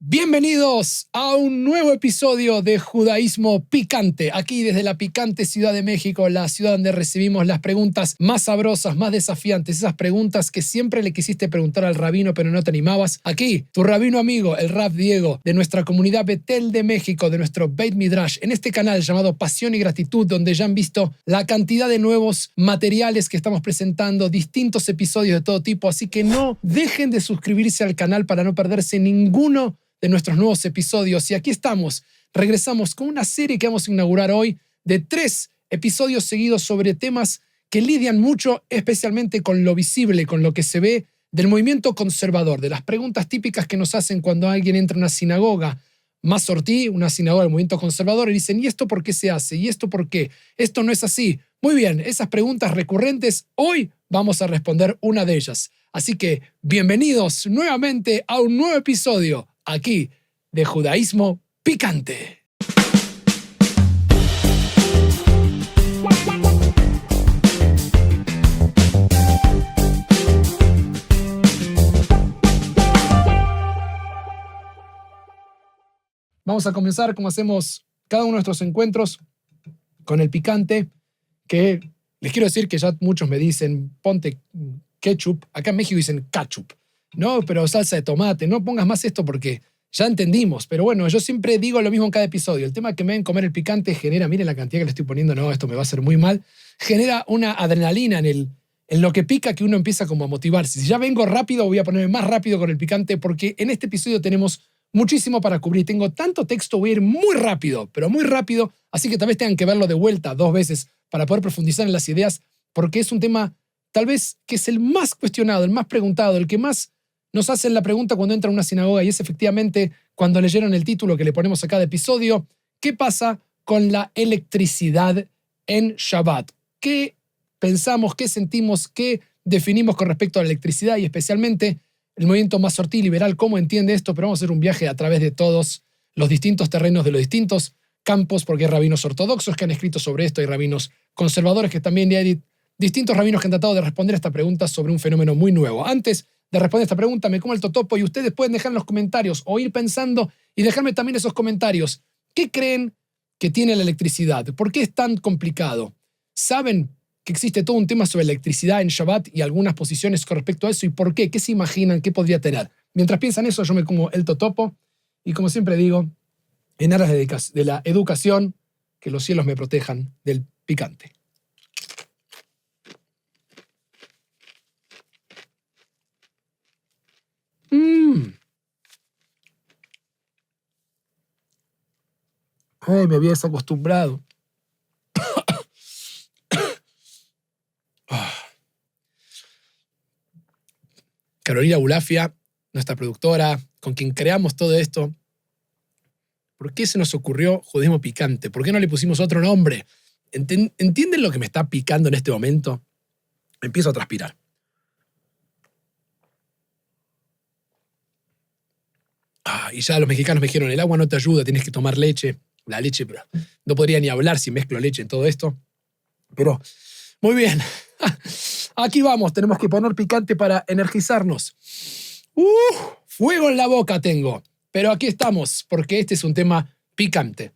Bienvenidos a un nuevo episodio de Judaísmo Picante, aquí desde la picante Ciudad de México, la ciudad donde recibimos las preguntas más sabrosas, más desafiantes, esas preguntas que siempre le quisiste preguntar al rabino pero no te animabas. Aquí, tu rabino amigo, el Rav Diego, de nuestra comunidad Betel de México, de nuestro Beit Midrash, en este canal llamado Pasión y Gratitud, donde ya han visto la cantidad de nuevos materiales que estamos presentando, distintos episodios de todo tipo, así que no dejen de suscribirse al canal para no perderse ninguno de nuestros nuevos episodios. Y aquí estamos, regresamos con una serie que vamos a inaugurar hoy de 3 episodios seguidos sobre temas que lidian mucho, especialmente con lo visible, con lo que se ve del movimiento conservador, de las preguntas típicas que nos hacen cuando alguien entra a una sinagoga, Masortí, una sinagoga del movimiento conservador, y dicen, ¿y esto por qué se hace? ¿Y esto por qué? Esto no es así. Muy bien, esas preguntas recurrentes, hoy vamos a responder una de ellas. Así que, bienvenidos nuevamente a un nuevo episodio aquí de Judaísmo Picante. Vamos a comenzar como hacemos cada uno de nuestros encuentros con el picante, que les quiero decir que ya muchos me dicen, ponte ketchup, acá en México dicen ketchup, no, pero salsa de tomate, no pongas más esto porque ya entendimos. Pero bueno, yo siempre digo lo mismo en cada episodio. El tema que me ven comer el picante genera, miren la cantidad que le estoy poniendo, no, esto me va a hacer muy mal, genera una adrenalina en lo que pica que uno empieza como a motivarse. Si ya vengo rápido, voy a ponerme más rápido con el picante porque en este episodio tenemos muchísimo para cubrir. Tengo tanto texto, voy a ir muy rápido, pero muy rápido, así que tal vez tengan que verlo de vuelta 2 veces para poder profundizar en las ideas, porque es un tema tal vez que es el más cuestionado, el más preguntado, el que más nos hacen la pregunta cuando entra a una sinagoga, y es efectivamente cuando leyeron el título que le ponemos a cada episodio, ¿qué pasa con la electricidad en Shabbat? ¿Qué pensamos, qué sentimos, qué definimos con respecto a la electricidad y especialmente el movimiento Masortí liberal, cómo entiende esto? Pero vamos a hacer un viaje a través de todos los distintos terrenos de los distintos campos, porque hay rabinos ortodoxos que han escrito sobre esto, hay rabinos conservadores que también, y hay distintos rabinos que han tratado de responder a esta pregunta sobre un fenómeno muy nuevo. Antes de responder esta pregunta, me como el totopo y ustedes pueden dejar en los comentarios o ir pensando y dejarme también esos comentarios. ¿Qué creen que tiene la electricidad? ¿Por qué es tan complicado? ¿Saben que existe todo un tema sobre electricidad en Shabbat y algunas posiciones con respecto a eso? ¿Y por qué? ¿Qué se imaginan? ¿Qué podría tener? Mientras piensan eso, yo me como el totopo y, como siempre digo, en aras de la educación, que los cielos me protejan del picante. Ay, me había desacostumbrado. Carolina Bulafia, nuestra productora, con quien creamos todo esto, ¿por qué se nos ocurrió Judaísmo Picante? ¿Por qué no le pusimos otro nombre? ¿Entienden lo que me está picando en este momento? Empiezo a transpirar. Y ya los mexicanos me dijeron, el agua no te ayuda, tienes que tomar leche. La leche, pero no podría ni hablar si mezclo leche en todo esto. Pero, muy bien. Aquí vamos, tenemos que poner picante para energizarnos. Fuego en la boca tengo. Pero aquí estamos, porque este es un tema picante.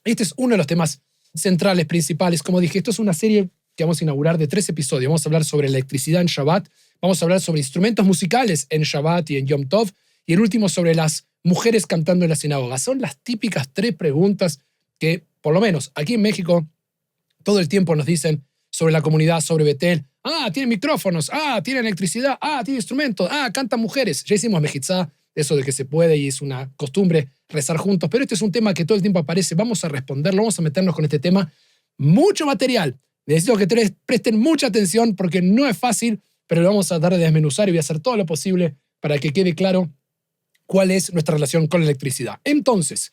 Este es uno de los temas centrales, principales. Como dije, esto es una serie que vamos a inaugurar de 3 episodios. Vamos a hablar sobre electricidad en Shabbat, vamos a hablar sobre instrumentos musicales en Shabbat y en Yom Tov, y el último sobre las mujeres cantando en la sinagoga. Son las típicas 3 preguntas que, por lo menos aquí en México, todo el tiempo nos dicen sobre la comunidad, sobre Betel. Tiene micrófonos, tiene electricidad, tiene instrumentos, cantan mujeres. Ya hicimos mejitzá, eso de que se puede y es una costumbre rezar juntos, pero este es un tema que todo el tiempo aparece. Vamos a responderlo, vamos a meternos con este tema. Mucho material. Necesito que presten mucha atención porque no es fácil, pero lo vamos a tratar de desmenuzar y voy a hacer todo lo posible para que quede claro cuál es nuestra relación con la electricidad. Entonces,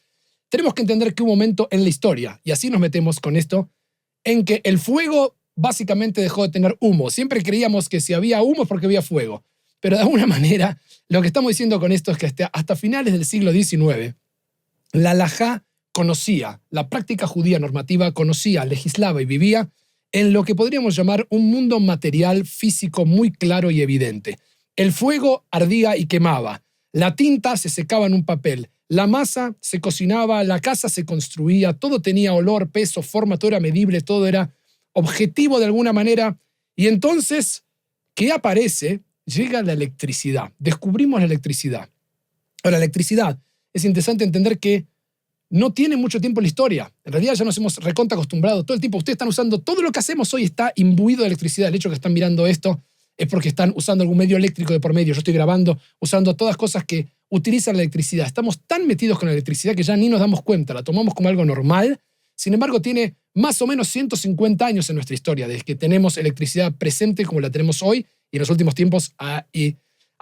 tenemos que entender que un momento en la historia, y así nos metemos con esto, en que el fuego básicamente dejó de tener humo. Siempre creíamos que si había humo es porque había fuego. Pero de alguna manera, lo que estamos diciendo con esto es que hasta finales del siglo XIX, la halajá conocía, la práctica judía normativa conocía, legislaba y vivía en lo que podríamos llamar un mundo material físico muy claro y evidente. El fuego ardía y quemaba. La tinta se secaba en un papel, la masa se cocinaba, la casa se construía, todo tenía olor, peso, forma, todo era medible, todo era objetivo de alguna manera. Y entonces, ¿qué aparece? Llega la electricidad. Descubrimos la electricidad. Ahora, la electricidad, es interesante entender que no tiene mucho tiempo en la historia. En realidad ya nos hemos recontra acostumbrado todo el tiempo. Ustedes están usando, todo lo que hacemos hoy está imbuido de electricidad. El hecho de que están mirando esto es porque están usando algún medio eléctrico de por medio. Yo estoy grabando usando todas cosas que utilizan la electricidad. Estamos tan metidos con la electricidad que ya ni nos damos cuenta. La tomamos como algo normal. Sin embargo, tiene más o menos 150 años en nuestra historia desde que tenemos electricidad presente como la tenemos hoy, y en los últimos tiempos ha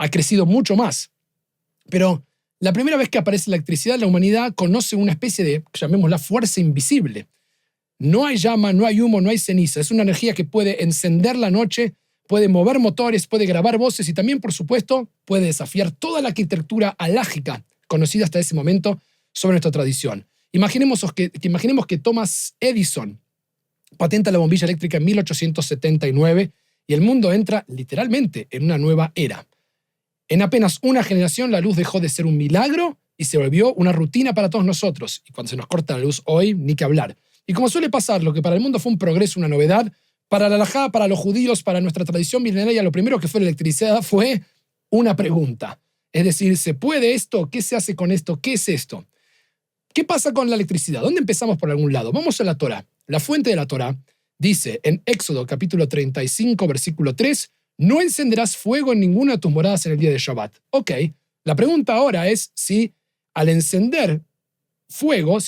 crecido mucho más. Pero la primera vez que aparece la electricidad, la humanidad conoce una especie de, llamémosla, fuerza invisible. No hay llama, no hay humo, no hay ceniza. Es una energía que puede encender la noche, puede mover motores, puede grabar voces y también, por supuesto, puede desafiar toda la arquitectura alágica conocida hasta ese momento sobre nuestra tradición. Imaginemos que Thomas Edison patenta la bombilla eléctrica en 1879 y el mundo entra literalmente en una nueva era. En apenas una generación la luz dejó de ser un milagro y se volvió una rutina para todos nosotros. Y cuando se nos corta la luz hoy, ni que hablar. Y como suele pasar, lo que para el mundo fue un progreso, una novedad, para la halajá, para los judíos, para nuestra tradición milenaria, lo primero que fue la electricidad fue una pregunta. Es decir, ¿se puede esto? ¿Qué se hace con esto? ¿Qué es esto? ¿Qué pasa con la electricidad? ¿Dónde empezamos por algún lado? Vamos a la Torá. La fuente de la Torá dice en Éxodo capítulo 35, versículo 3, no encenderás fuego en ninguna de tus moradas en el día de Shabbat. Ok, la pregunta ahora es si al encender fuego,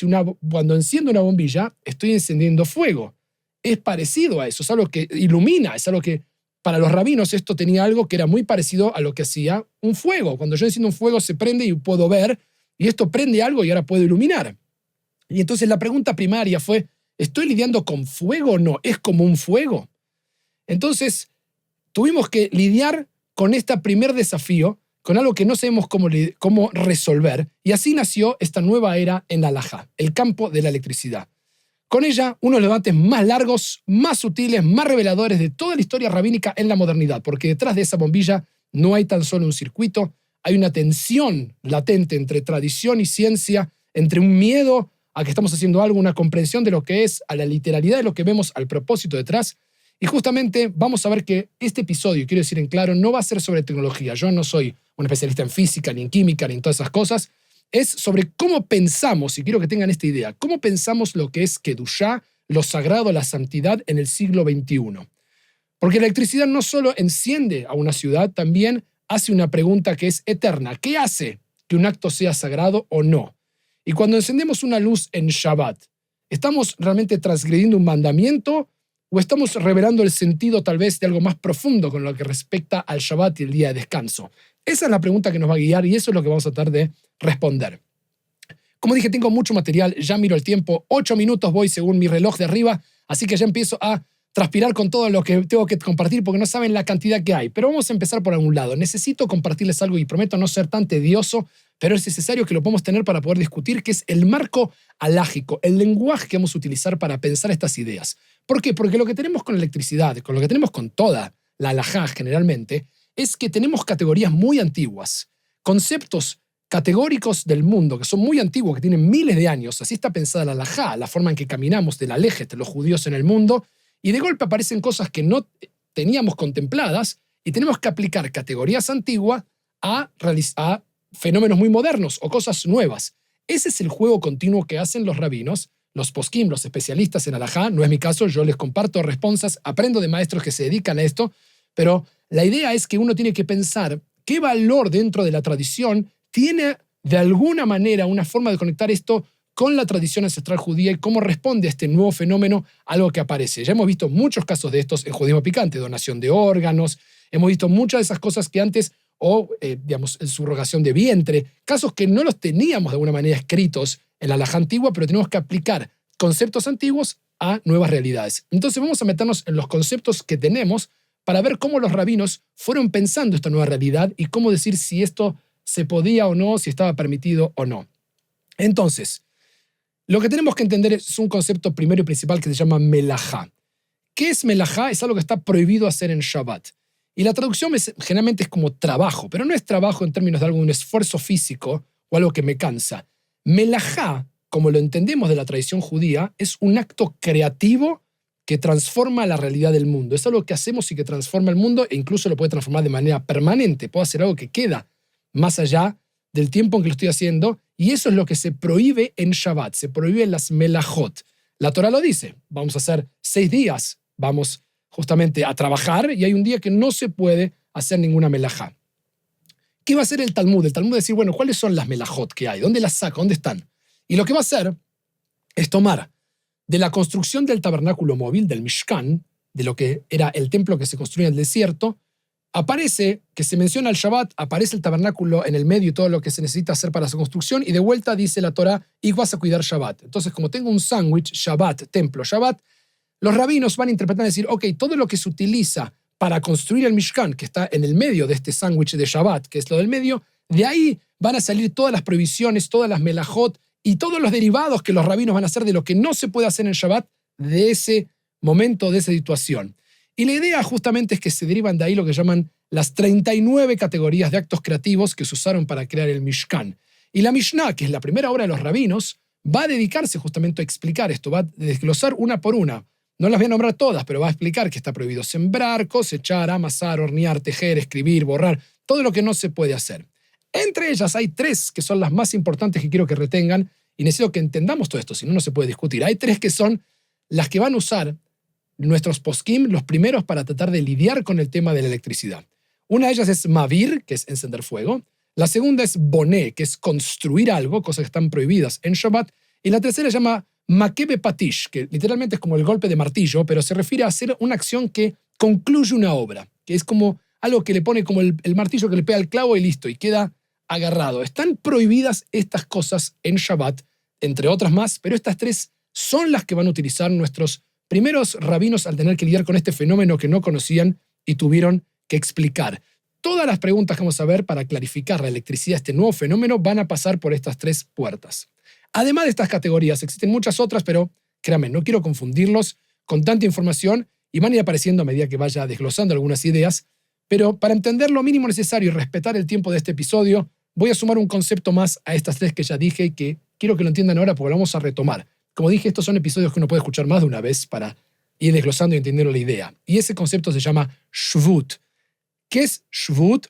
cuando enciendo una bombilla, estoy encendiendo fuego. Es parecido a eso, es algo que ilumina, es algo que para los rabinos esto tenía algo que era muy parecido a lo que hacía un fuego. Cuando yo enciendo un fuego se prende y puedo ver, y esto prende algo y ahora puedo iluminar. Y entonces la pregunta primaria fue, ¿estoy lidiando con fuego o no? ¿Es como un fuego? Entonces tuvimos que lidiar con este primer desafío, con algo que no sabemos cómo resolver, y así nació esta nueva era en la halajá, el campo de la electricidad. Con ella, uno de los debates más largos, más sutiles, más reveladores de toda la historia rabínica en la modernidad, porque detrás de esa bombilla no hay tan solo un circuito, hay una tensión latente entre tradición y ciencia, entre un miedo a que estamos haciendo algo, una comprensión de lo que es, a la literalidad de lo que vemos, al propósito detrás. Y justamente vamos a ver que este episodio, quiero decir en claro, no va a ser sobre tecnología. Yo no soy un especialista en física, ni en química, ni en todas esas cosas. Es sobre cómo pensamos, y quiero que tengan esta idea, cómo pensamos lo que es Kedushá, lo sagrado, la santidad en el siglo XXI. Porque la electricidad no solo enciende a una ciudad, también hace una pregunta que es eterna. ¿Qué hace que un acto sea sagrado o no? Y cuando encendemos una luz en Shabbat, ¿estamos realmente transgrediendo un mandamiento o estamos revelando el sentido tal vez de algo más profundo con lo que respecta al Shabbat y el día de descanso? Esa es la pregunta que nos va a guiar y eso es lo que vamos a tratar de responder. Como dije, tengo mucho material, ya miro el tiempo, 8 minutos voy según mi reloj de arriba, así que ya empiezo a transpirar con todo lo que tengo que compartir porque no saben la cantidad que hay. Pero vamos a empezar por algún lado. Necesito compartirles algo y prometo no ser tan tedioso, pero es necesario que lo podamos tener para poder discutir, que es el marco halágico, el lenguaje que vamos a utilizar para pensar estas ideas. ¿Por qué? Porque lo que tenemos con la electricidad, con lo que tenemos con toda la halajá generalmente, es que tenemos categorías muy antiguas, conceptos categóricos del mundo que son muy antiguos, que tienen miles de años. Así está pensada la halajá, la forma en que caminamos del aleje de los judíos en el mundo, y de golpe aparecen cosas que no teníamos contempladas y tenemos que aplicar categorías antiguas a fenómenos muy modernos o cosas nuevas. Ese es el juego continuo que hacen los rabinos, los poskim, los especialistas en halajá. No es mi caso, yo les comparto responsas, aprendo de maestros que se dedican a esto, pero la idea es que uno tiene que pensar qué valor dentro de la tradición tiene de alguna manera una forma de conectar esto con la tradición ancestral judía y cómo responde a este nuevo fenómeno algo que aparece. Ya hemos visto muchos casos de estos en judaísmo picante, donación de órganos, hemos visto muchas de esas cosas que antes, digamos, subrogación de vientre, casos que no los teníamos de alguna manera escritos en la halajá antigua, pero tenemos que aplicar conceptos antiguos a nuevas realidades. Entonces vamos a meternos en los conceptos que tenemos para ver cómo los rabinos fueron pensando esta nueva realidad y cómo decir si esto se podía o no, si estaba permitido o no. Entonces, lo que tenemos que entender es un concepto primero y principal que se llama melajá. ¿Qué es melajá? Es algo que está prohibido hacer en Shabbat. Y la traducción generalmente es como trabajo, pero no es trabajo en términos de algo, un esfuerzo físico o algo que me cansa. Melajá, como lo entendemos de la tradición judía, es un acto creativo que transforma la realidad del mundo. Es algo que hacemos y que transforma el mundo e incluso lo puede transformar de manera permanente. Puedo hacer algo que queda más allá del tiempo en que lo estoy haciendo, y eso es lo que se prohíbe en Shabbat, se prohíbe en las melajot. La Torah lo dice, vamos a hacer 6 días, vamos justamente a trabajar, y hay un día que no se puede hacer ninguna melajá. ¿Qué va a hacer el Talmud? El Talmud va a decir, bueno, ¿cuáles son las melajot que hay? ¿Dónde las saca? ¿Dónde están? Y lo que va a hacer es tomar de la construcción del tabernáculo móvil, del Mishkan, de lo que era el templo que se construía en el desierto, aparece que se menciona el Shabbat, aparece el tabernáculo en el medio y todo lo que se necesita hacer para su construcción, y de vuelta dice la Torah, y vas a cuidar Shabbat. Entonces, como tengo un sándwich, Shabbat, templo, Shabbat, los rabinos van a interpretar y decir, ok, todo lo que se utiliza para construir el Mishkan, que está en el medio de este sándwich de Shabbat, que es lo del medio, de ahí van a salir todas las prohibiciones, todas las melajot y todos los derivados que los rabinos van a hacer de lo que no se puede hacer en Shabbat, de ese momento, de esa situación. Y la idea justamente es que se derivan de ahí lo que llaman las 39 categorías de actos creativos que se usaron para crear el Mishkan. Y la Mishnah, que es la primera obra de los rabinos, va a dedicarse justamente a explicar esto, va a desglosar una por una. No las voy a nombrar todas, pero va a explicar que está prohibido sembrar, cosechar, amasar, hornear, tejer, escribir, borrar, todo lo que no se puede hacer. Entre ellas hay 3 que son las más importantes que quiero que retengan, y necesito que entendamos todo esto, si no, no se puede discutir. Hay 3 que son las que van a usar nuestros poskim, los primeros, para tratar de lidiar con el tema de la electricidad. Una de ellas es mavir, que es encender fuego. La segunda es boné, que es construir algo, cosas que están prohibidas en Shabbat. Y la tercera se llama makebe patish, que literalmente es como el golpe de martillo, pero se refiere a hacer una acción que concluye una obra, que es como algo que le pone como el martillo que le pega al clavo y listo, y queda agarrado. Están prohibidas estas cosas en Shabbat, entre otras más, pero estas 3 son las que van a utilizar nuestros primeros rabinos al tener que lidiar con este fenómeno que no conocían y tuvieron que explicar. Todas las preguntas que vamos a ver para clarificar la electricidad, este nuevo fenómeno, van a pasar por estas 3 puertas. Además de estas categorías, existen muchas otras, pero créanme, no quiero confundirlos con tanta información y van a ir apareciendo a medida que vaya desglosando algunas ideas, pero para entender lo mínimo necesario y respetar el tiempo de este episodio, voy a sumar un concepto más a estas 3 que ya dije y que quiero que lo entiendan ahora porque lo vamos a retomar. Como dije, estos son episodios que uno puede escuchar más de una vez para ir desglosando y entendiendo la idea. Y ese concepto se llama Shvut. ¿Qué es Shvut?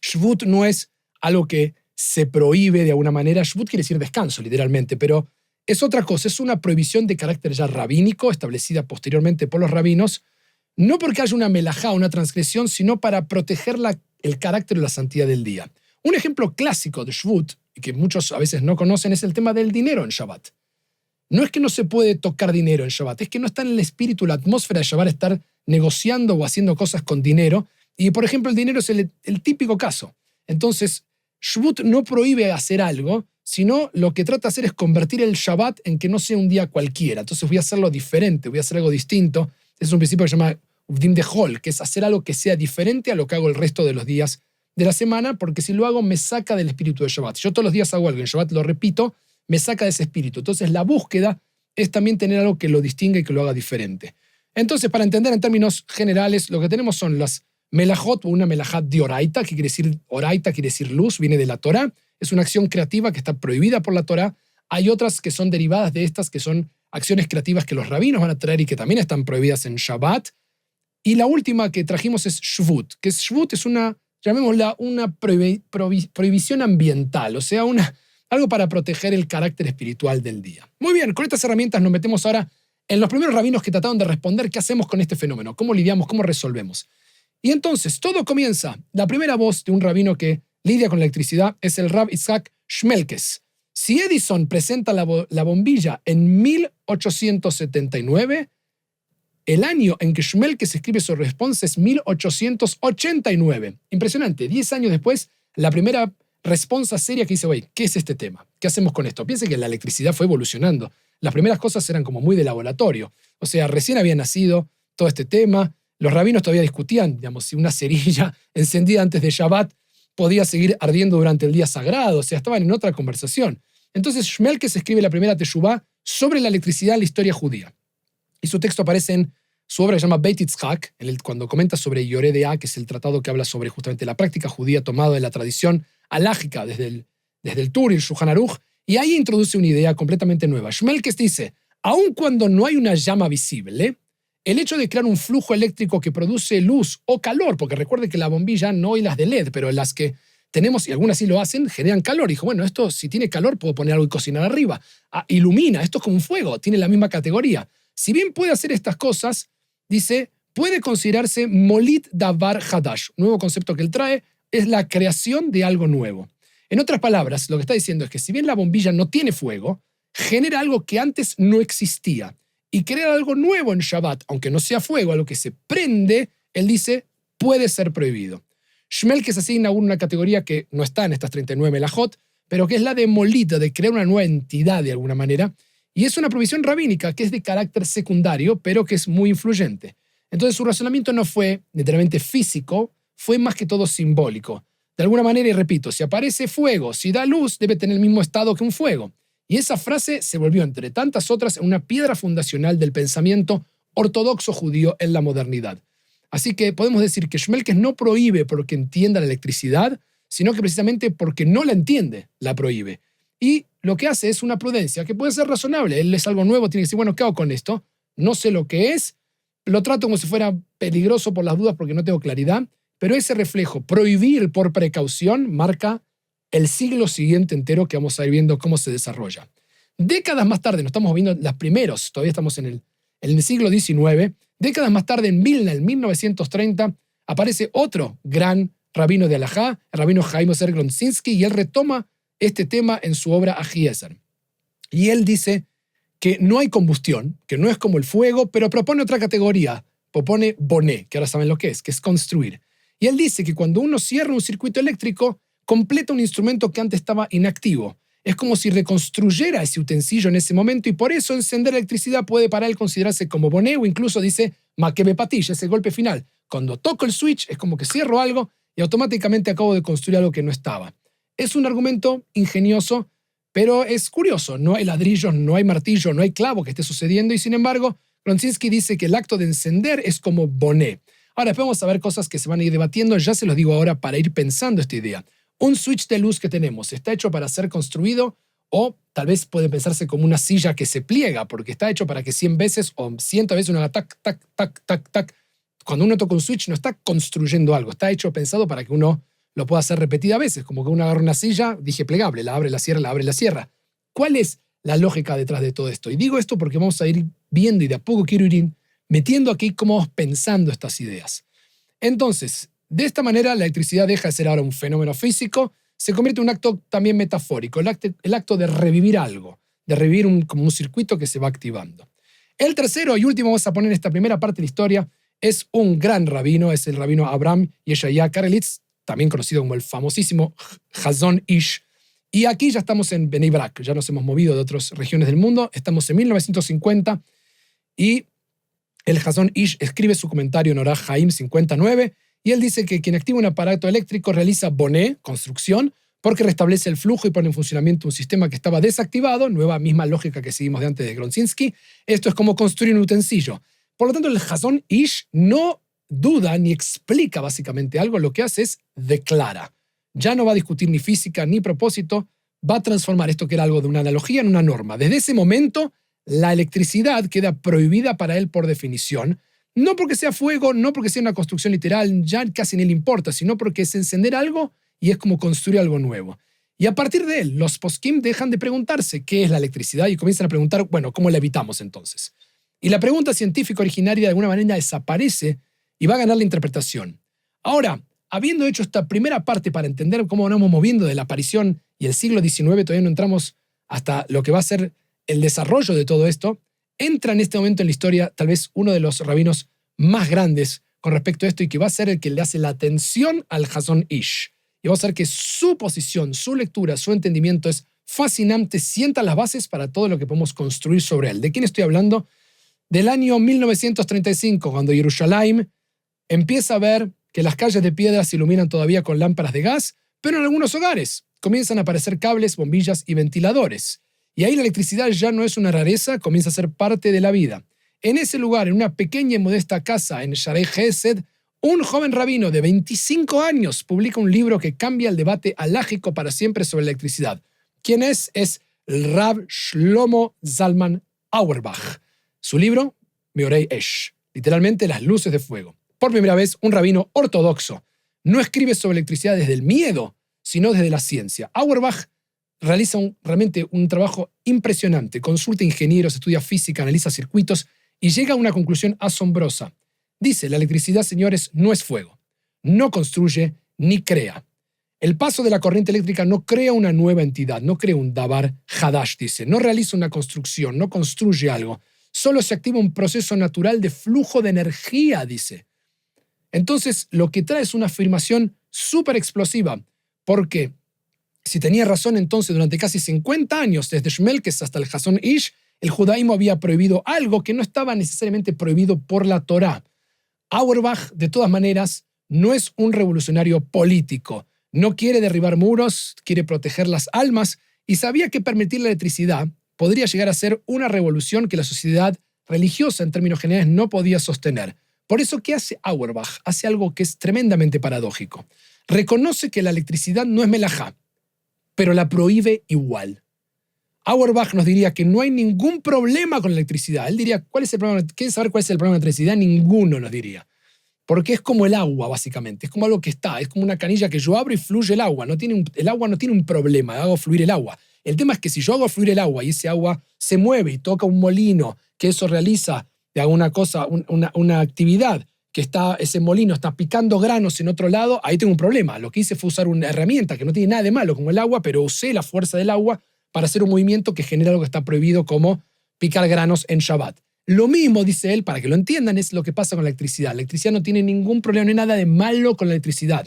Shvut no es algo que se prohíbe de alguna manera. Shvut quiere decir descanso, literalmente, pero es otra cosa. Es una prohibición de carácter ya rabínico, establecida posteriormente por los rabinos, no porque haya una melajá, una transgresión, sino para proteger el carácter y la santidad del día. Un ejemplo clásico de Shvut, y que muchos a veces no conocen, es el tema del dinero en Shabbat. No es que no se puede tocar dinero en Shabbat, es que no está en el espíritu, la atmósfera de Shabbat estar negociando o haciendo cosas con dinero. Y, por ejemplo, el dinero es el típico caso. Entonces, Shvut no prohíbe hacer algo, sino lo que trata de hacer es convertir el Shabbat en que no sea un día cualquiera. Entonces voy a hacerlo diferente, voy a hacer algo distinto. Es un principio que se llama Uvdim de Hol, que es hacer algo que sea diferente a lo que hago el resto de los días de la semana, porque si lo hago me saca del espíritu de Shabbat. Yo todos los días hago algo, en Shabbat lo repito, me saca de ese espíritu. Entonces la búsqueda es también tener algo que lo distinga y que lo haga diferente. Entonces, para entender en términos generales, lo que tenemos son las melajot, o una melajat de oraita, que quiere decir oraita, quiere decir luz, viene de la Torah. Es una acción creativa que está prohibida por la Torah. Hay otras que son derivadas de estas, que son acciones creativas que los rabinos van a traer y que también están prohibidas en Shabbat. Y la última que trajimos es Shvut, que Shvut es una, llamémosla, una prohibición ambiental, o sea, algo para proteger el carácter espiritual del día. Muy bien, con estas herramientas nos metemos ahora en los primeros rabinos que trataron de responder qué hacemos con este fenómeno, cómo lidiamos, cómo resolvemos. Y entonces, todo comienza. La primera voz de un rabino que lidia con la electricidad es el Rab Isaac Shmelkes. Si Edison presenta la bombilla en 1879, el año en que Shmelkes escribe su respuesta es 1889. Impresionante. 10 años después, la primera respuesta seria que dice, oye, ¿qué es este tema? ¿Qué hacemos con esto? Piensen que la electricidad fue evolucionando. Las primeras cosas eran como muy de laboratorio. O sea, recién había nacido todo este tema. Los rabinos todavía discutían, digamos, si una cerilla encendida antes de Shabbat podía seguir ardiendo durante el día sagrado. O sea, estaban en otra conversación. Entonces, Shmelkes escribe la primera teshuvá sobre la electricidad en la historia judía. Y su texto aparece en Su obra se llama Beit Yitzhak, cuando comenta sobre Yoreh De'ah, que es el tratado que habla sobre justamente la práctica judía tomada de la tradición halágica desde el Tur y el Shulchan Aruch, y ahí introduce una idea completamente nueva. Shmelkes dice, aun cuando no hay una llama visible, el hecho de crear un flujo eléctrico que produce luz o calor, porque recuerde que la bombilla no hay las de LED, pero las que tenemos, y algunas sí lo hacen, generan calor. Y dijo, bueno, esto si tiene calor puedo poner algo y cocinar arriba. Ilumina, esto es como un fuego, tiene la misma categoría. Si bien puede hacer estas cosas, dice, puede considerarse Molit Davar Hadash. Un nuevo concepto que él trae es la creación de algo nuevo. En otras palabras, lo que está diciendo es que si bien la bombilla no tiene fuego, genera algo que antes no existía. Y crear algo nuevo en Shabbat, aunque no sea fuego, algo que se prende, él dice, puede ser prohibido. Shmelkes asigna una categoría que no está en estas 39 melajot, pero que es la de molita, de crear una nueva entidad de alguna manera, y es una provisión rabínica que es de carácter secundario, pero que es muy influyente. Entonces su razonamiento no fue literalmente físico, fue más que todo simbólico. De alguna manera, y repito, si aparece fuego, si da luz, debe tener el mismo estado que un fuego. Y esa frase se volvió, entre tantas otras, en una piedra fundacional del pensamiento ortodoxo judío en la modernidad. Así que podemos decir que Shmelkes no prohíbe porque entienda la electricidad, sino que precisamente porque no la entiende, la prohíbe. Y lo que hace es una prudencia que puede ser razonable. Él es algo nuevo, tiene que decir, bueno, ¿qué hago con esto? No sé lo que es, lo trato como si fuera peligroso por las dudas porque no tengo claridad, pero ese reflejo, prohibir por precaución, marca el siglo siguiente entero que vamos a ir viendo cómo se desarrolla. Décadas más tarde, no estamos viendo las primeros, todavía estamos en el siglo XIX, décadas más tarde, en Vilna, en 1930, aparece otro gran rabino de Alajá, el rabino Chaim Ozer Gronczynski, y él retoma este tema en su obra Ahiezer. Y él dice que no hay combustión, que no es como el fuego, pero propone otra categoría, propone boné, que ahora saben lo que es construir. Y él dice que cuando uno cierra un circuito eléctrico, completa un instrumento que antes estaba inactivo. Es como si reconstruyera ese utensilio en ese momento y por eso encender electricidad puede para él considerarse como boné o incluso dice maquebe patilla, ese golpe final. Cuando toco el switch es como que cierro algo y automáticamente acabo de construir algo que no estaba. Es un argumento ingenioso, pero es curioso. No hay ladrillos, no hay martillo, no hay clavo que esté sucediendo y sin embargo, Gronczynski dice que el acto de encender es como boné. Ahora, después vamos a ver cosas que se van a ir debatiendo, ya se los digo ahora para ir pensando esta idea. Un switch de luz que tenemos, ¿está hecho para ser construido o tal vez puede pensarse como una silla que se pliega porque está hecho para que 100 veces o 100 veces uno haga tac, tac, tac, tac, tac? Cuando uno toca un switch no está construyendo algo, está hecho pensado para que uno lo pueda hacer repetidas veces, como que uno agarra una silla, dije plegable, la abre, la cierra, la abre, la cierra. ¿Cuál es la lógica detrás de todo esto? Y digo esto porque vamos a ir viendo y de a poco quiero ir metiendo aquí cómo vamos pensando estas ideas. Entonces, de esta manera la electricidad deja de ser ahora un fenómeno físico, se convierte en un acto también metafórico, el acto de revivir algo, de revivir como un circuito que se va activando. El tercero y último vamos a poner en esta primera parte de la historia es un gran rabino, es el rabino Abraham Yeshaya Karelitz, también conocido como el famosísimo Hazon Ish. Y aquí ya estamos en Bnei Brak, ya nos hemos movido de otras regiones del mundo, estamos en 1950 y el Hazon Ish escribe su comentario en Orach Chaim 59 y él dice que quien activa un aparato eléctrico realiza boné, construcción, porque restablece el flujo y pone en funcionamiento un sistema que estaba desactivado, nueva misma lógica que seguimos de antes de Gronczynski. Esto es como construir un utensilio. Por lo tanto, el Hazon Ish no duda ni explica básicamente algo, lo que hace es declara. Ya no va a discutir ni física ni propósito, va a transformar esto que era algo de una analogía en una norma. Desde ese momento, la electricidad queda prohibida para él por definición, no porque sea fuego, no porque sea una construcción literal, ya casi ni le importa, sino porque es encender algo y es como construir algo nuevo. Y a partir de él, los poskim dejan de preguntarse qué es la electricidad y comienzan a preguntar, bueno, ¿cómo la evitamos entonces? Y la pregunta científica originaria de alguna manera desaparece y va a ganar la interpretación. Ahora, habiendo hecho esta primera parte para entender cómo nos vamos moviendo de la aparición y el siglo XIX, todavía no entramos hasta lo que va a ser el desarrollo de todo esto, entra en este momento en la historia tal vez uno de los rabinos más grandes con respecto a esto y que va a ser el que le hace la atención al Hazon Ish. Y va a ser que su posición, su lectura, su entendimiento es fascinante, sienta las bases para todo lo que podemos construir sobre él. ¿De quién estoy hablando? Del año 1935, cuando Jerusalén empieza a ver que las calles de piedra se iluminan todavía con lámparas de gas, pero en algunos hogares comienzan a aparecer cables, bombillas y ventiladores. Y ahí la electricidad ya no es una rareza, comienza a ser parte de la vida. En ese lugar, en una pequeña y modesta casa en Sharei Gesed, un joven rabino de 25 años publica un libro que cambia el debate halájico para siempre sobre la electricidad. ¿Quién es? Es el Rav Shlomo Zalman Auerbach. Su libro, Meorei Esh, literalmente las luces de fuego. Por primera vez, un rabino ortodoxo no escribe sobre electricidad desde el miedo, sino desde la ciencia. Auerbach realiza realmente un trabajo impresionante. Consulta ingenieros, estudia física, analiza circuitos y llega a una conclusión asombrosa. Dice, la electricidad, señores, no es fuego. No construye ni crea. El paso de la corriente eléctrica no crea una nueva entidad, no crea un davar hadash, dice. No realiza una construcción, no construye algo. Solo se activa un proceso natural de flujo de energía, dice. Entonces, lo que trae es una afirmación súper explosiva, porque si tenía razón, entonces durante casi 50 años, desde Shmelkes hasta el Hazon Ish, el judaísmo había prohibido algo que no estaba necesariamente prohibido por la Torá. Auerbach, de todas maneras, no es un revolucionario político. No quiere derribar muros, quiere proteger las almas y sabía que permitir la electricidad podría llegar a ser una revolución que la sociedad religiosa en términos generales no podía sostener. Por eso, ¿qué hace Auerbach? Hace algo que es tremendamente paradójico. Reconoce que la electricidad no es melajá, pero la prohíbe igual. Auerbach nos diría que no hay ningún problema con la electricidad. Él diría, ¿cuál es el problema? ¿Quieren saber cuál es el problema de la electricidad? Ninguno nos diría. Porque es como el agua, básicamente. Es como algo que está. Es como una canilla que yo abro y fluye el agua. El agua no tiene un problema. Hago fluir el agua. El tema es que si yo hago fluir el agua y ese agua se mueve y toca un molino, que eso realiza de alguna cosa, una actividad, que ese molino está picando granos en otro lado, ahí tengo un problema. Lo que hice fue usar una herramienta que no tiene nada de malo como el agua, pero usé la fuerza del agua para hacer un movimiento que genera algo que está prohibido, como picar granos en Shabbat. Lo mismo, dice él, para que lo entiendan, es lo que pasa con la electricidad. La electricidad no tiene ningún problema, no hay nada de malo con la electricidad.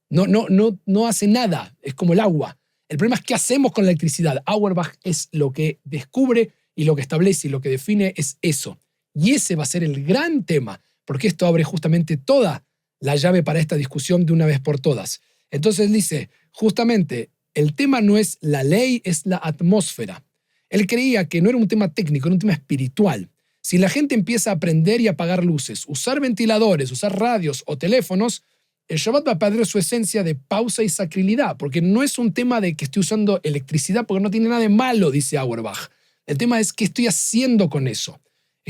No hace nada, es como el agua. El problema es qué hacemos con la electricidad. Auerbach es lo que descubre y lo que establece y lo que define es eso. Y ese va a ser el gran tema, porque esto abre justamente toda la llave para esta discusión de una vez por todas. Entonces dice, justamente, el tema no es la ley, es la atmósfera. Él creía que no era un tema técnico, era un tema espiritual. Si la gente empieza a prender y apagar luces, usar ventiladores, usar radios o teléfonos, el Shabbat va a perder su esencia de pausa y sacralidad, porque no es un tema de que estoy usando electricidad, porque no tiene nada de malo, dice Auerbach. El tema es qué estoy haciendo con eso.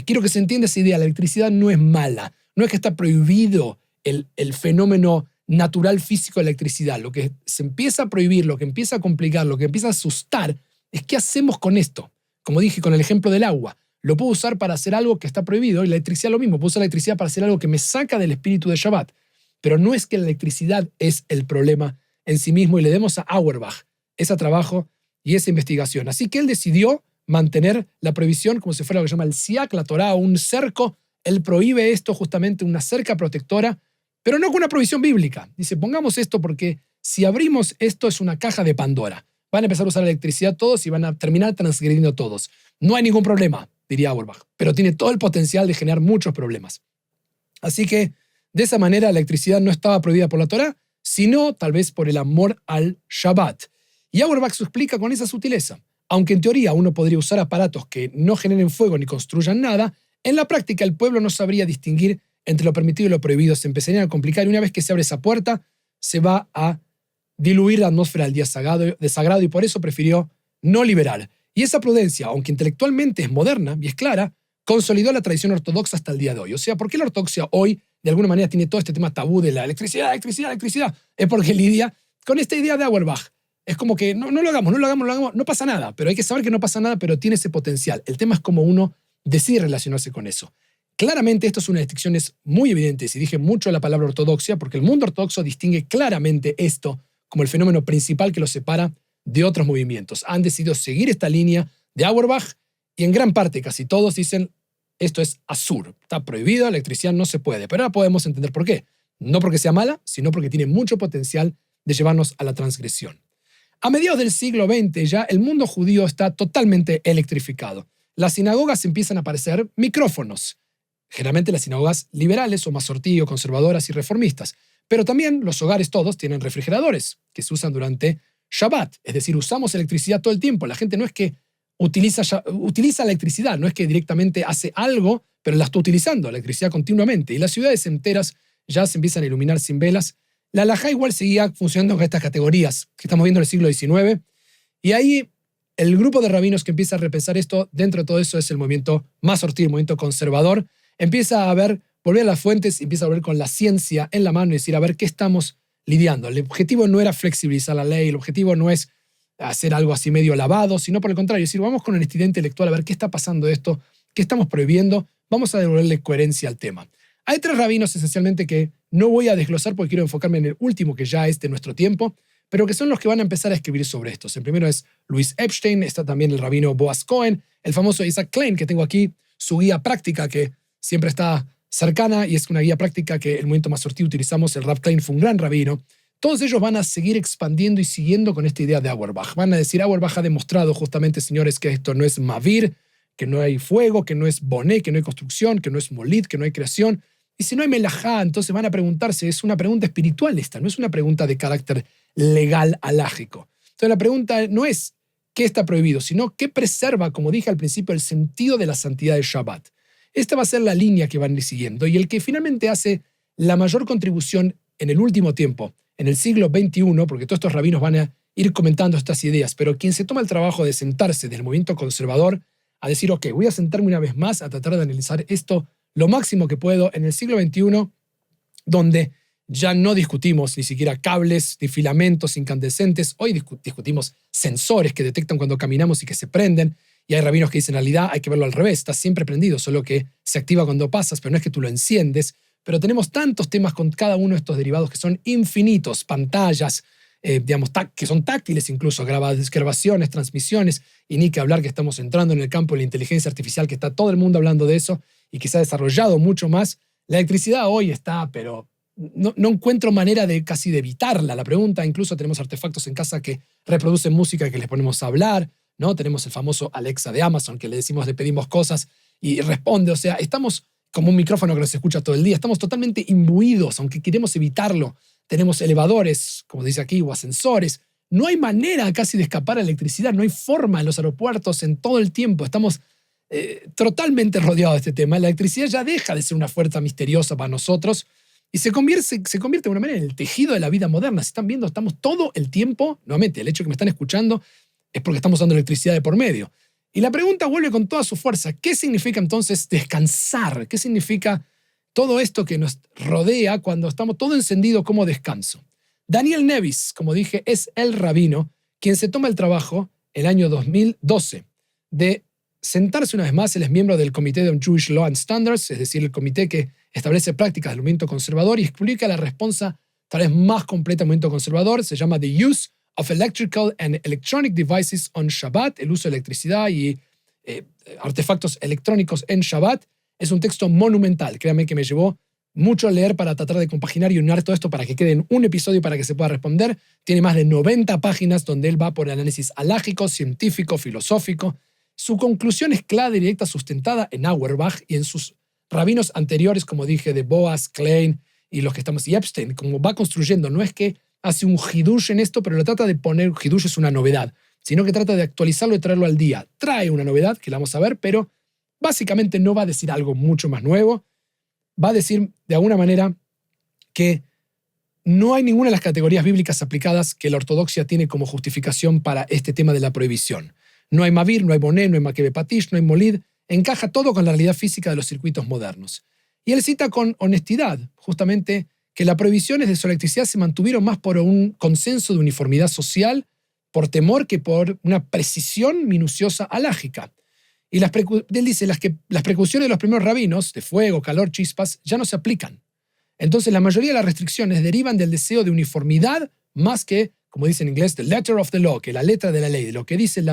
Quiero que se entienda esa idea, la electricidad no es mala, no es que está prohibido el fenómeno natural físico de la electricidad. Lo que se empieza a prohibir, lo que empieza a complicar, lo que empieza a asustar, es qué hacemos con esto. Como dije con el ejemplo del agua, lo puedo usar para hacer algo que está prohibido, y la electricidad lo mismo, puedo usar la electricidad para hacer algo que me saca del espíritu de Shabbat. Pero no es que la electricidad es el problema en sí mismo, y le demos a Auerbach ese trabajo y esa investigación. Así que él decidió mantener la prohibición como si fuera lo que se llama el siak, la Torá, un cerco. Él prohíbe esto, justamente una cerca protectora, pero no con una prohibición bíblica. Dice, pongamos esto porque si abrimos esto es una caja de Pandora. Van a empezar a usar la electricidad todos y van a terminar transgrediendo todos. No hay ningún problema, diría Auerbach, pero tiene todo el potencial de generar muchos problemas. Así que, de esa manera, la electricidad no estaba prohibida por la Torá, sino tal vez por el amor al Shabbat. Y Auerbach se explica con esa sutileza. Aunque en teoría uno podría usar aparatos que no generen fuego ni construyan nada, en la práctica el pueblo no sabría distinguir entre lo permitido y lo prohibido. Se empezarían a complicar y una vez que se abre esa puerta, se va a diluir la atmósfera del día sagrado y por eso prefirió no liberar. Y esa prudencia, aunque intelectualmente es moderna y es clara, consolidó la tradición ortodoxa hasta el día de hoy. O sea, ¿por qué la ortodoxia hoy de alguna manera tiene todo este tema tabú de la electricidad, electricidad, electricidad? Es porque lidia con esta idea de Auerbach. Es como que no lo hagamos, no pasa nada, pero hay que saber que no pasa nada, pero tiene ese potencial. El tema es cómo uno decide relacionarse con eso. Claramente esto es una distinción muy evidente, y dije mucho la palabra ortodoxia, porque el mundo ortodoxo distingue claramente esto como el fenómeno principal que lo separa de otros movimientos. Han decidido seguir esta línea de Auerbach y en gran parte, casi todos dicen, esto es asur, está prohibido, la electricidad no se puede, pero ahora podemos entender por qué. No porque sea mala, sino porque tiene mucho potencial de llevarnos a la transgresión. A mediados del siglo XX ya el mundo judío está totalmente electrificado. Las sinagogas empiezan a aparecer micrófonos, generalmente las sinagogas liberales o masortí o conservadoras y reformistas, pero también los hogares todos tienen refrigeradores que se usan durante Shabbat, es decir, usamos electricidad todo el tiempo. La gente no es que utiliza electricidad. No es que directamente hace algo, pero la está utilizando, la electricidad continuamente. Y las ciudades enteras ya se empiezan a iluminar sin velas. La halajá igual seguía funcionando con estas categorías que estamos viendo en el siglo XIX. Y ahí el grupo de rabinos que empieza a repensar esto, dentro de todo eso es el movimiento Masorti, el movimiento conservador. Empieza a volver a las fuentes, empieza a volver con la ciencia en la mano y decir, a ver, ¿qué estamos lidiando? El objetivo no era flexibilizar la ley, el objetivo no es hacer algo así medio lavado, sino por el contrario, decir, vamos con honestidad intelectual a ver qué está pasando esto, qué estamos prohibiendo, vamos a devolverle coherencia al tema. Hay 3 rabinos esencialmente que no voy a desglosar porque quiero enfocarme en el último que ya es de nuestro tiempo, pero que son los que van a empezar a escribir sobre esto. El primero es Louis Epstein, está también el rabino Boaz Cohen, el famoso Isaac Klein, que tengo aquí, su guía práctica que siempre está cercana y es una guía práctica que el movimiento Masorti utilizamos. El Rav Klein fue un gran rabino. Todos ellos van a seguir expandiendo y siguiendo con esta idea de Auerbach. Van a decir, Auerbach ha demostrado justamente, señores, que esto no es Mavir, que no hay fuego, que no es Boné, que no hay construcción, que no es Molid, que no hay creación. Y si no hay melajá, entonces van a preguntarse, es una pregunta espiritual esta, no es una pregunta de carácter legal alágico. Entonces la pregunta no es qué está prohibido, sino qué preserva, como dije al principio, el sentido de la santidad del Shabbat. Esta va a ser la línea que van a ir siguiendo. Y el que finalmente hace la mayor contribución en el último tiempo, en el siglo XXI, porque todos estos rabinos van a ir comentando estas ideas, pero quien se toma el trabajo de sentarse del movimiento conservador a decir, ok, voy a sentarme una vez más a tratar de analizar esto lo máximo que puedo en el siglo XXI, donde ya no discutimos ni siquiera cables ni filamentos incandescentes. Hoy discutimos sensores que detectan cuando caminamos y que se prenden. Y hay rabinos que dicen, en realidad hay que verlo al revés, está siempre prendido, solo que se activa cuando pasas, pero no es que tú lo enciendes. Pero tenemos tantos temas con cada uno de estos derivados que son infinitos, pantallas, que son táctiles incluso, grabaciones, transmisiones, y ni que hablar que estamos entrando en el campo de la inteligencia artificial, que está todo el mundo hablando de eso y que se ha desarrollado mucho más. La electricidad hoy está, pero no encuentro manera de casi de evitarla. La pregunta, incluso tenemos artefactos en casa que reproducen música que les ponemos a hablar, ¿no? Tenemos el famoso Alexa de Amazon, que le pedimos cosas y responde. O sea, estamos como un micrófono que nos escucha todo el día. Estamos totalmente imbuidos, aunque queremos evitarlo. Tenemos elevadores, como dice aquí, o ascensores. No hay manera casi de escapar a la electricidad. No hay forma en los aeropuertos en todo el tiempo. Estamos totalmente rodeados de este tema. La electricidad ya deja de ser una fuerza misteriosa para nosotros y se convierte de una manera en el tejido de la vida moderna. Si están viendo, estamos todo el tiempo, nuevamente, el hecho de que me están escuchando es porque estamos usando electricidad de por medio. Y la pregunta vuelve con toda su fuerza. ¿Qué significa entonces descansar? ¿Qué significa todo esto que nos rodea cuando estamos todo encendido como descanso? Daniel Nevis, como dije, es el rabino quien se toma el trabajo el año 2012 de sentarse una vez más. Él es miembro del Comité de Jewish Law and Standards, es decir, el comité que establece prácticas del movimiento conservador y explica la respuesta tal vez más completa del movimiento conservador. Se llama The Use of Electrical and Electronic Devices on Shabbat, el uso de electricidad y artefactos electrónicos en Shabbat. Es un texto monumental. Créanme que me llevó mucho leer para tratar de compaginar y unir todo esto para que quede en un episodio para que se pueda responder. Tiene más de 90 páginas donde él va por el análisis alágico, científico, filosófico. Su conclusión es clara y directa, sustentada en Auerbach y en sus rabinos anteriores, como dije, de Boaz, Klein y los que estamos, y Epstein, como va construyendo. No es que hace un hidush en esto, pero lo trata de poner, hidush es una novedad, sino que trata de actualizarlo y traerlo al día. Trae una novedad, que la vamos a ver, pero básicamente no va a decir algo mucho más nuevo. Va a decir, de alguna manera, que no hay ninguna de las categorías bíblicas aplicadas que la ortodoxia tiene como justificación para este tema de la prohibición. No hay Mavir, no hay Boné, no hay Makebe Patish, no hay Molid. Encaja todo con la realidad física de los circuitos modernos. Y él cita con honestidad, justamente, que las prohibiciones de electricidad se mantuvieron más por un consenso de uniformidad social, por temor que por una precisión minuciosa alágica. Y él dice, las precauciones de los primeros rabinos, de fuego, calor, chispas, ya no se aplican. Entonces la mayoría de las restricciones derivan del deseo de uniformidad más que, como dice en inglés, the letter of the law, que la letra de la ley, de lo que dice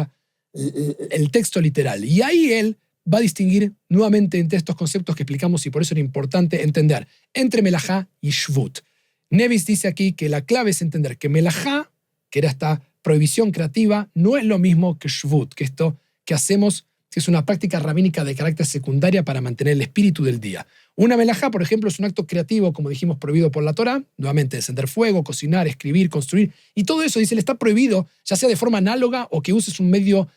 el texto literal. Y ahí él va a distinguir nuevamente entre estos conceptos que explicamos y por eso era importante entender entre melajá y shvut. Nevis dice aquí que la clave es entender que melajá, que era esta prohibición creativa, no es lo mismo que shvut, que esto que hacemos, que es una práctica rabínica de carácter secundaria para mantener el espíritu del día. Una melajá, por ejemplo, es un acto creativo, como dijimos, prohibido por la Torá, nuevamente encender fuego, cocinar, escribir, construir, y todo eso, dice, le está prohibido, ya sea de forma análoga o que uses un medio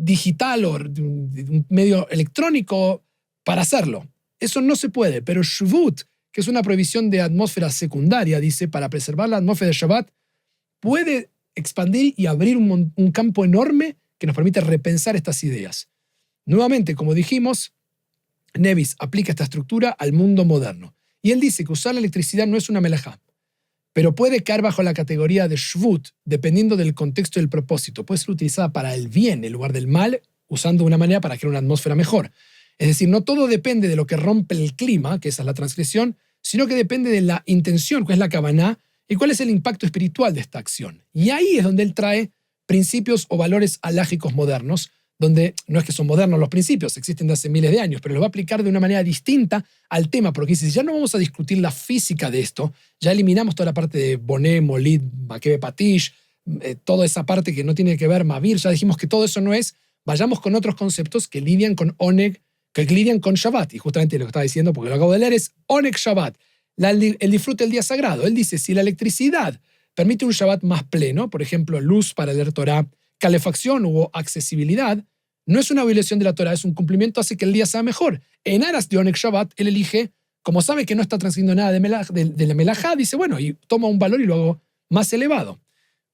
digital o de un medio electrónico para hacerlo. Eso no se puede, pero Shvut, que es una prohibición de atmósfera secundaria, dice, para preservar la atmósfera de Shabbat, puede expandir y abrir un campo enorme que nos permite repensar estas ideas. Nuevamente, como dijimos, Nevis aplica esta estructura al mundo moderno. Y él dice que usar la electricidad no es una melajá, pero puede caer bajo la categoría de Shvut, dependiendo del contexto y del propósito. Puede ser utilizada para el bien en lugar del mal, usando una manera para crear una atmósfera mejor. Es decir, no todo depende de lo que rompe el clima, que esa es la transgresión, sino que depende de la intención, que es la kavaná, y cuál es el impacto espiritual de esta acción. Y ahí es donde él trae principios o valores halágicos modernos, donde no es que son modernos los principios, existen desde hace miles de años, pero los va a aplicar de una manera distinta al tema, porque dice, ya no vamos a discutir la física de esto, ya eliminamos toda la parte de Boné, Molid, Makebe Patish, toda esa parte que no tiene que ver, Mavir, ya dijimos que todo eso no es, vayamos con otros conceptos que lidian con Oneg, que lidian con Shabbat, y justamente lo que estaba diciendo, porque lo acabo de leer, es Oneg Shabbat, el disfrute del día sagrado. Él dice, si la electricidad permite un Shabbat más pleno, por ejemplo, luz para leer Torah, calefacción u accesibilidad, no es una violación de la Torah, es un cumplimiento, hace que el día sea mejor. En aras de Oneg Shabbat, él elige, como sabe que no está transgrediendo nada de la melajá, dice, bueno, y toma un valor y lo hago más elevado.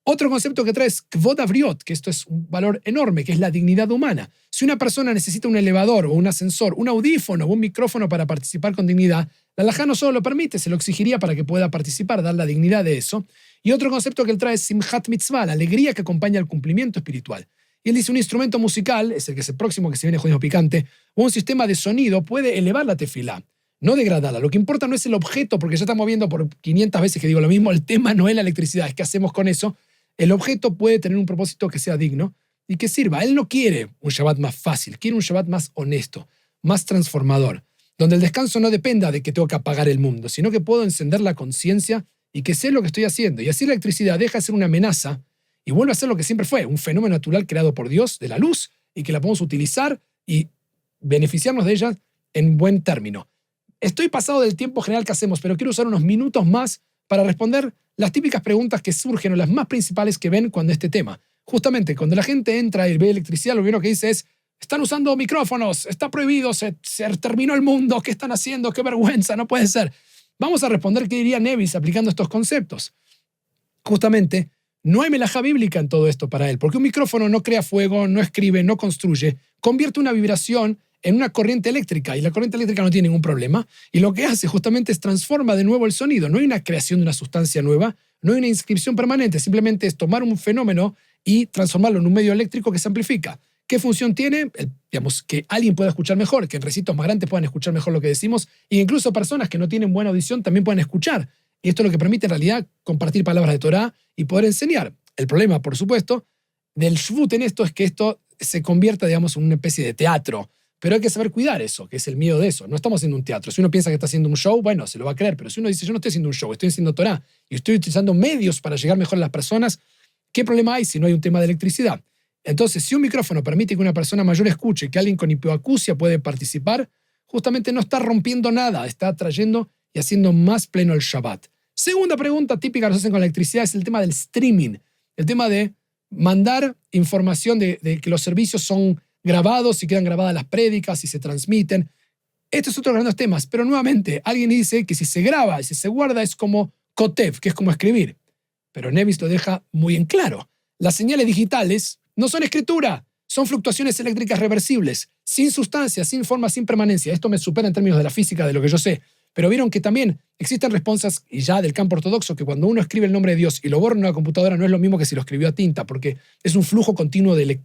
Otro concepto que trae es Kvod Avriot, que esto es un valor enorme, que es la dignidad humana. Si una persona necesita un elevador o un ascensor, un audífono o un micrófono para participar con dignidad, la halajá no solo lo permite, se lo exigiría para que pueda participar, dar la dignidad de eso. Y otro concepto que él trae es Simchat Mitzvah, la alegría que acompaña al cumplimiento espiritual. Y él dice, un instrumento musical, es el que es el próximo que se viene judío picante, o un sistema de sonido puede elevar la tefilá, no degradarla. Lo que importa no es el objeto, porque ya estamos viendo por 500 veces que digo lo mismo, el tema no es la electricidad, es qué hacemos con eso. El objeto puede tener un propósito que sea digno y que sirva. Él no quiere un Shabbat más fácil, quiere un Shabbat más honesto, más transformador, donde el descanso no dependa de que tengo que apagar el mundo, sino que puedo encender la conciencia y que sé lo que estoy haciendo. Y así la electricidad deja de ser una amenaza y vuelve a ser lo que siempre fue, un fenómeno natural creado por Dios, de la luz, y que la podemos utilizar y beneficiarnos de ella en buen término. Estoy pasado del tiempo general que hacemos, pero quiero usar unos minutos más para responder las típicas preguntas que surgen o las más principales que ven cuando este tema. Justamente, cuando la gente entra y ve electricidad, lo primero que dice es, están usando micrófonos, está prohibido, se terminó el mundo, ¿qué están haciendo? ¡Qué vergüenza! No puede ser. Vamos a responder qué diría Nevis aplicando estos conceptos. Justamente, no hay melajá bíblica en todo esto para él, porque un micrófono no crea fuego, no escribe, no construye, convierte una vibración en una corriente eléctrica, y la corriente eléctrica no tiene ningún problema, y lo que hace justamente es transforma de nuevo el sonido. No hay una creación de una sustancia nueva, no hay una inscripción permanente, simplemente es tomar un fenómeno y transformarlo en un medio eléctrico que se amplifica. ¿Qué función tiene? Digamos, que alguien pueda escuchar mejor, que en recintos más grandes puedan escuchar mejor lo que decimos, e incluso personas que no tienen buena audición también puedan escuchar. Y esto es lo que permite en realidad compartir palabras de Torah y poder enseñar. El problema, por supuesto, del shvut en esto es que esto se convierta, digamos, en una especie de teatro. Pero hay que saber cuidar eso, que es el miedo de eso. No estamos haciendo un teatro. Si uno piensa que está haciendo un show, bueno, se lo va a creer. Pero si uno dice, yo no estoy haciendo un show, estoy haciendo Torah y estoy utilizando medios para llegar mejor a las personas, ¿qué problema hay si no hay un tema de electricidad? Entonces, si un micrófono permite que una persona mayor escuche, que alguien con hipoacusia puede participar, justamente no está rompiendo nada, está trayendo y haciendo más pleno el Shabbat. Segunda pregunta típica que nos hacen con la electricidad es el tema del streaming, el tema de mandar información de que los servicios son grabados y quedan grabadas las prédicas y se transmiten. Este es otro de los grandes temas, pero nuevamente alguien dice que si se graba y si se guarda es como kotev, que es como escribir. Pero Nevis lo deja muy en claro. Las señales digitales no son escritura, son fluctuaciones eléctricas reversibles, sin sustancia, sin forma, sin permanencia. Esto me supera en términos de la física, de lo que yo sé. Pero vieron que también existen respuestas, y ya del campo ortodoxo, que cuando uno escribe el nombre de Dios y lo borra en una computadora no es lo mismo que si lo escribió a tinta, porque es un flujo continuo de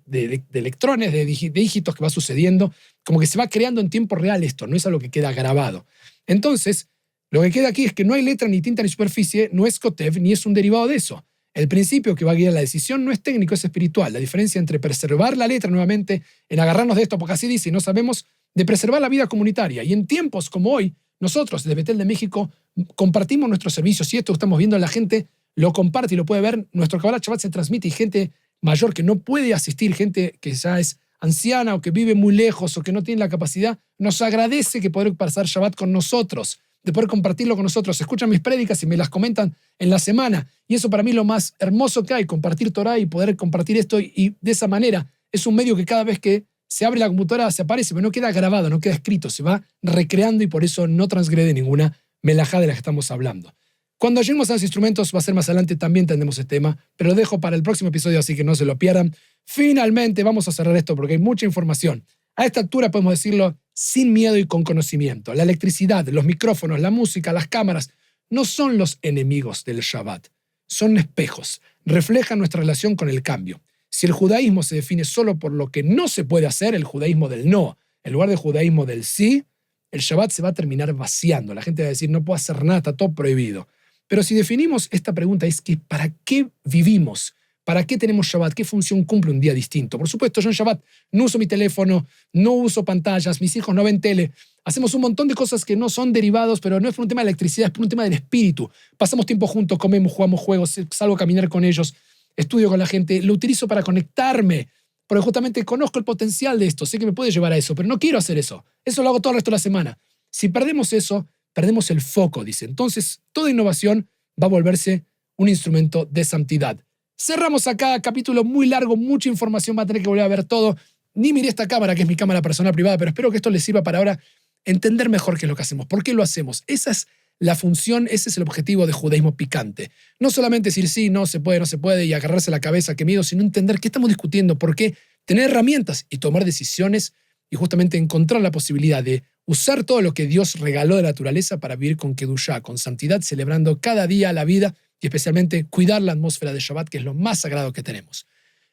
electrones, de dígitos que va sucediendo, como que se va creando en tiempo real esto, no es algo que queda grabado. Entonces, lo que queda aquí es que no hay letra, ni tinta, ni superficie, no es kotev, ni es un derivado de eso. El principio que va a guiar la decisión no es técnico, es espiritual. La diferencia entre preservar la letra nuevamente, en agarrarnos de esto, porque así dice, y no sabemos, de preservar la vida comunitaria. Y en tiempos como hoy, nosotros, desde Betel de México, compartimos nuestros servicios. Y esto que estamos viendo, la gente lo comparte y lo puede ver. Nuestro Kabbalat Shabbat se transmite y gente mayor que no puede asistir, gente que ya es anciana o que vive muy lejos o que no tiene la capacidad, nos agradece que poder pasar Shabbat con nosotros, de poder compartirlo con nosotros. Escuchan mis prédicas y me las comentan en la semana. Y eso para mí es lo más hermoso que hay, compartir Torah y poder compartir esto y de esa manera Es un medio que cada vez que se abre la computadora se aparece, pero no queda grabado, no queda escrito, se va recreando y por eso no transgrede ninguna melajá de la que estamos hablando. Cuando lleguemos a los instrumentos, va a ser más adelante, también tendremos este tema, pero lo dejo para el próximo episodio, así que no se lo pierdan. Finalmente, vamos a cerrar esto porque hay mucha información. A esta altura podemos decirlo sin miedo y con conocimiento. La electricidad, los micrófonos, la música, las cámaras, no son los enemigos del Shabbat. Son espejos, reflejan nuestra relación con el cambio. Si el judaísmo se define solo por lo que no se puede hacer, el judaísmo del no, en lugar del judaísmo del sí, el Shabbat se va a terminar vaciando. La gente va a decir, no puedo hacer nada, está todo prohibido. Pero si definimos esta pregunta, es que ¿para qué vivimos? ¿Para qué tenemos Shabbat? ¿Qué función cumple un día distinto? Por supuesto, yo en Shabbat no uso mi teléfono, no uso pantallas, mis hijos no ven tele. Hacemos un montón de cosas que no son derivados, pero no es por un tema de electricidad, es por un tema del espíritu. Pasamos tiempo juntos, comemos, jugamos juegos, salgo a caminar con ellos, estudio con la gente, lo utilizo para conectarme, porque justamente conozco el potencial de esto, sé que me puede llevar a eso, pero no quiero hacer eso. Eso lo hago todo el resto de la semana. Si perdemos eso, perdemos el foco, dice. Entonces, toda innovación va a volverse un instrumento de santidad. Cerramos acá, capítulo muy largo, mucha información, va a tener que volver a ver todo. Ni miré esta cámara, que es mi cámara personal privada, pero espero que esto les sirva para ahora entender mejor qué es lo que hacemos, por qué lo hacemos. Esa es la función, ese es el objetivo de judaísmo picante. No solamente decir sí, no se puede, no se puede y agarrarse la cabeza, qué miedo, sino entender qué estamos discutiendo, por qué, tener herramientas y tomar decisiones y justamente encontrar la posibilidad de usar todo lo que Dios regaló de la naturaleza para vivir con Kedushá, con santidad, celebrando cada día la vida y especialmente cuidar la atmósfera de Shabbat, que es lo más sagrado que tenemos.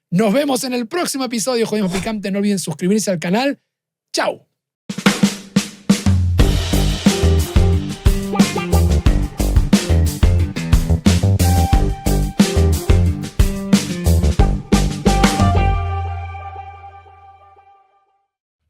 Nos vemos en el próximo episodio de Judaísmo Picante. No olviden suscribirse al canal. ¡Chao!